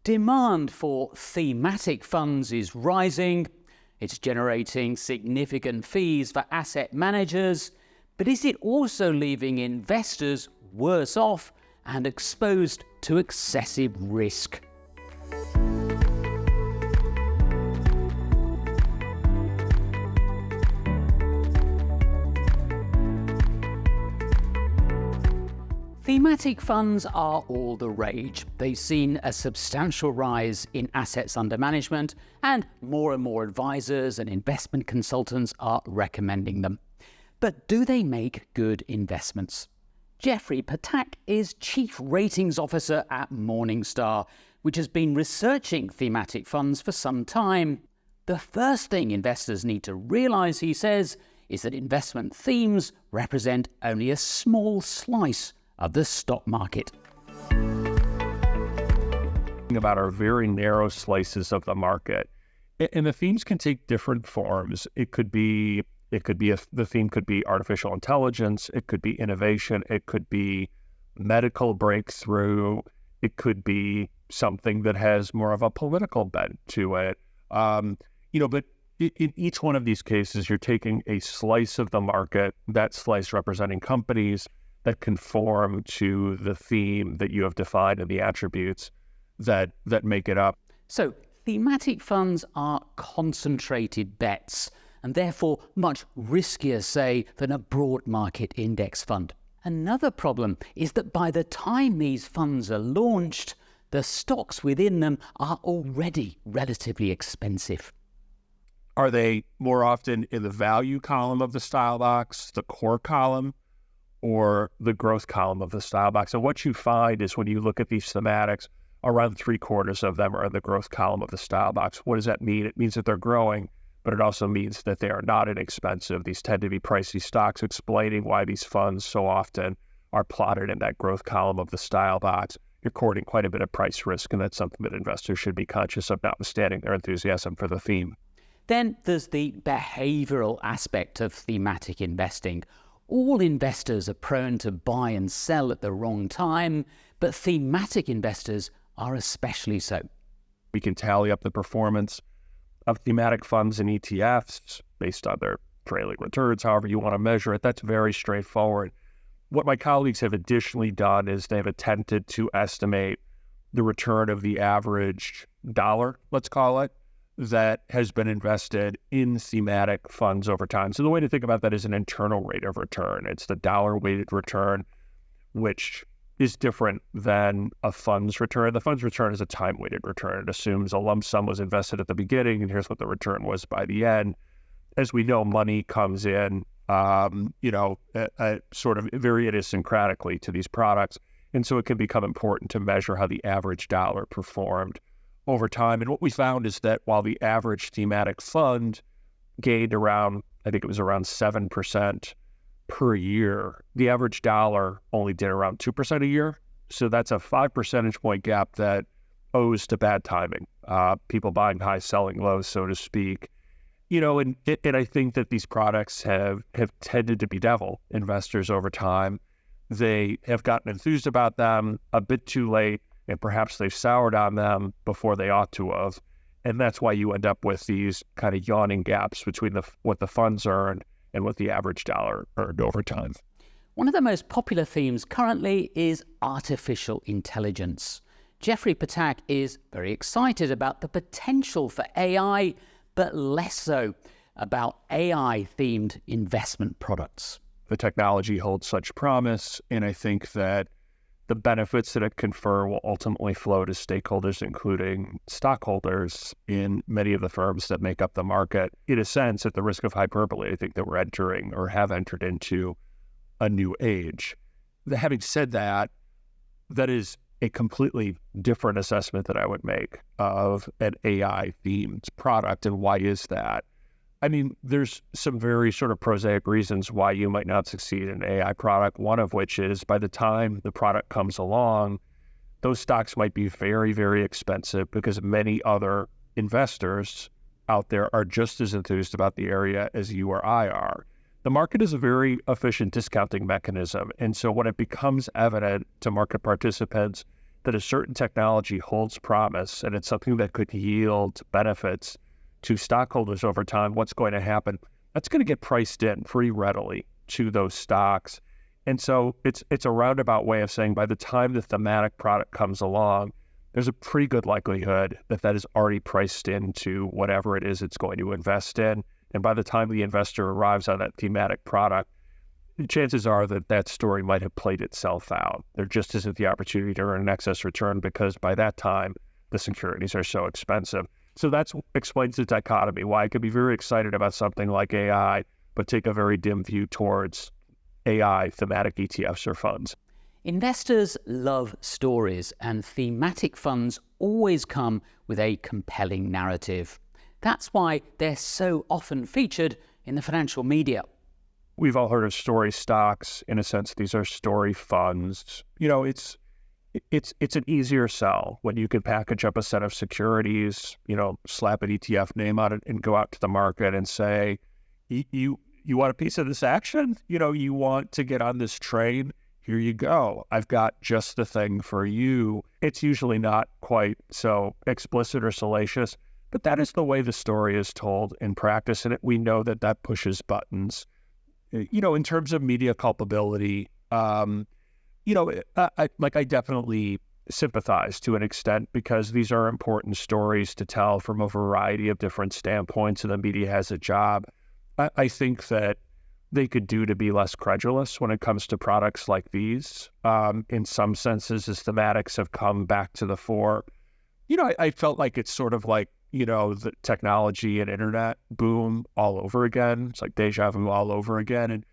Demand for thematic funds is rising. It's generating significant fees for asset managers. But is it also leaving investors worse off and exposed to excessive risk? Thematic funds are all the rage. They've seen a substantial rise in assets under management, and more advisors and investment consultants are recommending them. But do they make good investments? Jeffery Ptak is Chief Ratings Officer at Morningstar, which has been researching thematic funds for some time. The first thing investors need to realize, he says, is that investment themes represent only a small slice of the stock market. About our very narrow slices of the market, and the themes can take different forms. The theme could be artificial intelligence, it could be innovation, it could be medical breakthrough, it could be something that has more of a political bent to it. But in each one of these cases, you're taking a slice of the market, that slice representing companies that conform to the theme that you have defined and the attributes that make it up. So thematic funds are concentrated bets and therefore much riskier, say, than a broad market index fund. Another problem is that by the time these funds are launched, the stocks within them are already relatively expensive. Are they more often in the value column of the style box, the core column, or the growth column of the style box? And what you find is when you look at these thematics, around 3/4 of them are in the growth column of the style box. What does that mean? It means that they're growing, but it also means that they are not inexpensive. These tend to be pricey stocks, explaining why these funds so often are plotted in that growth column of the style box. You're courting quite a bit of price risk, and that's something that investors should be conscious of, notwithstanding their enthusiasm for the theme. Then there's the behavioral aspect of thematic investing. All investors are prone to buy and sell at the wrong time, but thematic investors are especially so. We can tally up the performance of thematic funds and ETFs based on their trailing returns, however you want to measure it. That's very straightforward. What my colleagues have additionally done is they've attempted to estimate the return of the average dollar, let's call it, that has been invested in thematic funds over time. So the way to think about that is an internal rate of return. It's the dollar-weighted return, which is different than a fund's return. The fund's return is a time-weighted return. It assumes a lump sum was invested at the beginning, and here's what the return was by the end. As we know, money comes in, sort of very idiosyncratically to these products, and so it can become important to measure how the average dollar performed over time. And what we found is that while the average thematic fund gained around 7% per year, the average dollar only did around 2% a year. So that's a 5 percentage point gap that owes to bad timing, people buying high, selling low, so to speak. And I think that these products have tended to bedevil investors over time. They have gotten enthused about them a bit too late, and perhaps they've soured on them before they ought to have. And that's why you end up with these kind of yawning gaps between what the funds earned and what the average dollar earned over time. One of the most popular themes currently is artificial intelligence. Jeffery Ptak is very excited about the potential for AI, but less so about AI-themed investment products. The technology holds such promise, and I think that the benefits that it confer will ultimately flow to stakeholders, including stockholders in many of the firms that make up the market. In a sense, at the risk of hyperbole, I think that we're entering or have entered into a new age. Having said that, that is a completely different assessment that I would make of an AI-themed product. And why is that? I mean, there's some very sort of prosaic reasons why you might not succeed in an AI product, one of which is by the time the product comes along, those stocks might be very, very expensive because many other investors out there are just as enthused about the area as you or I are. The market is a very efficient discounting mechanism. And so when it becomes evident to market participants that a certain technology holds promise and it's something that could yield benefits to stockholders over time, what's going to happen? That's going to get priced in pretty readily to those stocks. And so it's a roundabout way of saying by the time the thematic product comes along, there's a pretty good likelihood that that is already priced into whatever it is it's going to invest in. And by the time the investor arrives on that thematic product, chances are that that story might have played itself out. There just isn't the opportunity to earn an excess return because by that time, the securities are so expensive. So that explains the dichotomy, why I could be very excited about something like AI, but take a very dim view towards AI thematic ETFs or funds. Investors love stories, and thematic funds always come with a compelling narrative. That's why they're so often featured in the financial media. We've all heard of story stocks. In a sense, these are story funds. You know, it's an easier sell when you can package up a set of securities, you know, slap an ETF name on it and go out to the market and say, you want a piece of this action? You know, you want to get on this train? Here you go. I've got just the thing for you. It's usually not quite so explicit or salacious, but that is the way the story is told in practice. And we know that that pushes buttons. You know, in terms of media culpability, you know, I definitely sympathize to an extent because these are important stories to tell from a variety of different standpoints, and the media has a job. I think that they could do to be less credulous when it comes to products like these. In some senses, as thematics have come back to the fore, you know, I felt like it's sort of like, you know, the technology and internet boom all over again. It's like deja vu all over again. And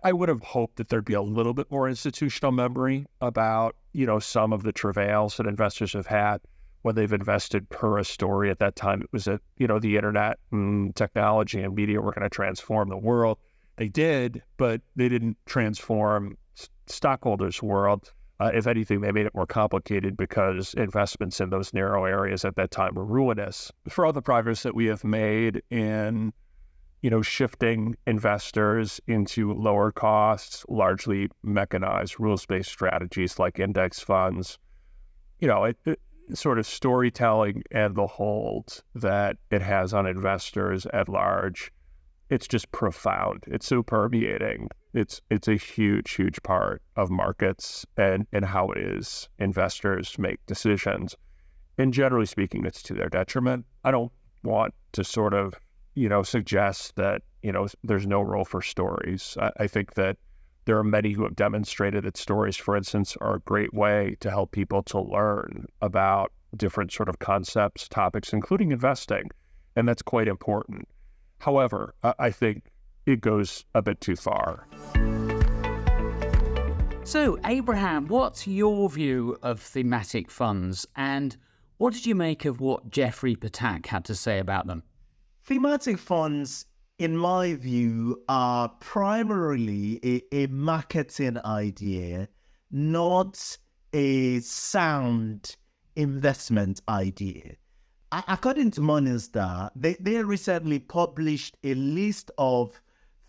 I would have hoped that there'd be a little bit more institutional memory about, you know, some of the travails that investors have had when they've invested per a story. At that time, it was that, you know, the internet and technology and media were going to transform the world. They did, but they didn't transform stockholders' world. If anything, they made it more complicated because investments in those narrow areas at that time were ruinous. For all the progress that we have made in, you know, shifting investors into lower costs, largely mechanized, rules-based strategies like index funds, you know, it sort of storytelling and the hold that it has on investors at large, it's just profound. It's so permeating. It's a huge, huge part of markets and how it is investors make decisions. And generally speaking, it's to their detriment. I don't want to sort of, you know, suggest that, you know, there's no role for stories. I think that there are many who have demonstrated that stories, for instance, are a great way to help people to learn about different sort of concepts, topics, including investing. And that's quite important. However, I think it goes a bit too far. So, Abraham, what's your view of thematic funds, and what did you make of what Jeffery Ptak had to say about them? Thematic funds, in my view, are primarily a marketing idea, not a sound investment idea. According to Morningstar, they recently published a list of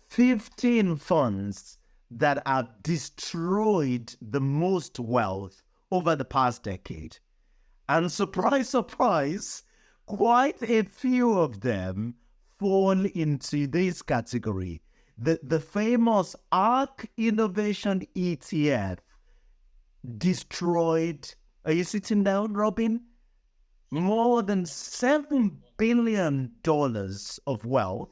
15 funds that have destroyed the most wealth over the past decade. And surprise, surprise, quite a few of them fall into this category. The famous ARK Innovation ETF destroyed, are you sitting down, Robin? More than $7 billion of wealth,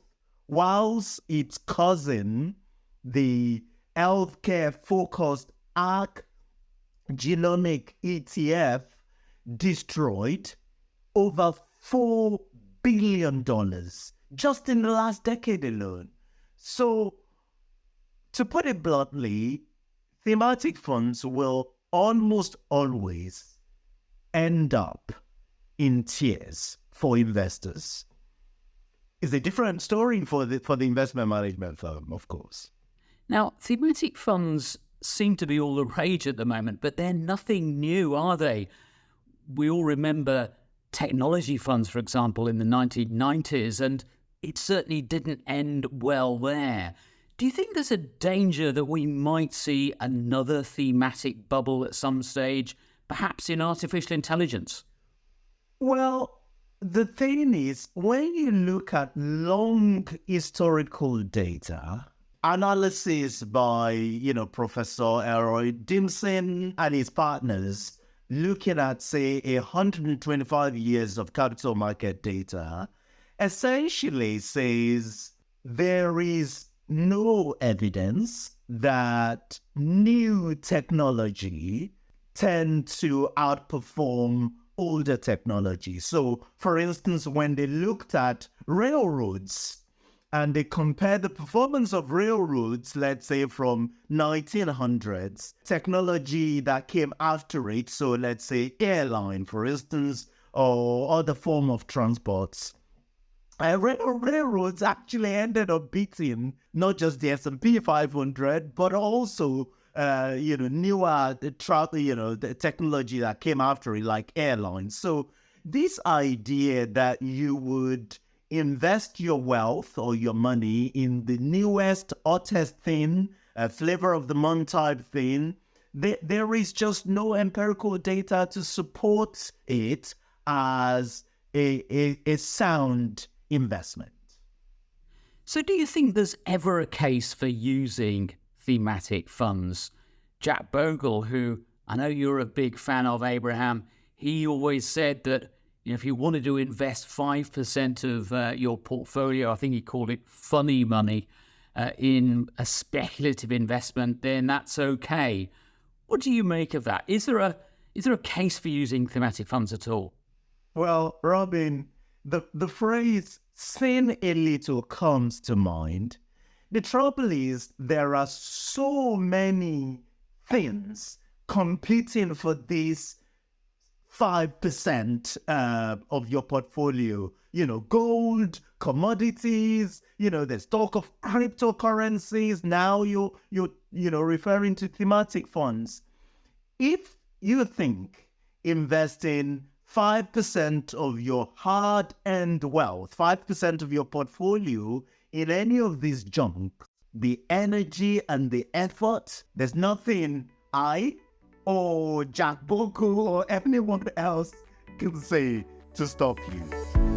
whilst its cousin, the healthcare-focused ARK Genomic ETF, destroyed over $4 billion just in the last decade alone. So, to put it bluntly, thematic funds will almost always end up in tears for investors. It's a different story for the investment management firm, of course. Now, thematic funds seem to be all the rage at the moment, but they're nothing new, are they? We all remember technology funds, for example, in the 1990s, and it certainly didn't end well there. Do you think there's a danger that we might see another thematic bubble at some stage, perhaps in artificial intelligence? Well, the thing is, when you look at long historical data, analysis by, Professor Elroy Dimson and his partners, looking at, say, 125 years of capital market data, essentially says there is no evidence that new technology tend to outperform older technology. So, for instance, when they looked at railroads and they compared the performance of railroads, let's say from 1900s, technology that came after it, so let's say airline, for instance, or other form of transports, railroads actually ended up beating not just the S&P 500, but also newer the technology that came after it, like airlines. So this idea that you would invest your wealth or your money in the newest, hottest thing, flavor of the month type thing, there is just no empirical data to support it as a sound investment. So do you think there's ever a case for using thematic funds? Jack Bogle, who I know you're a big fan of, Abraham, he always said that if you wanted to invest 5% of your portfolio, I think he called it funny money, in a speculative investment, then that's okay. What do you make of that? Is there a case for using thematic funds at all? Well, Robin, the phrase "sin a little" comes to mind. The trouble is there are so many things competing for this 5% of your portfolio. Gold, commodities, there's talk of cryptocurrencies. Now you're referring to thematic funds. If you think investing 5% of your hard-earned wealth, 5% of your portfolio in any of these junks, the energy and the effort, there's nothing I or Jack Bogle or anyone else can say to stop you.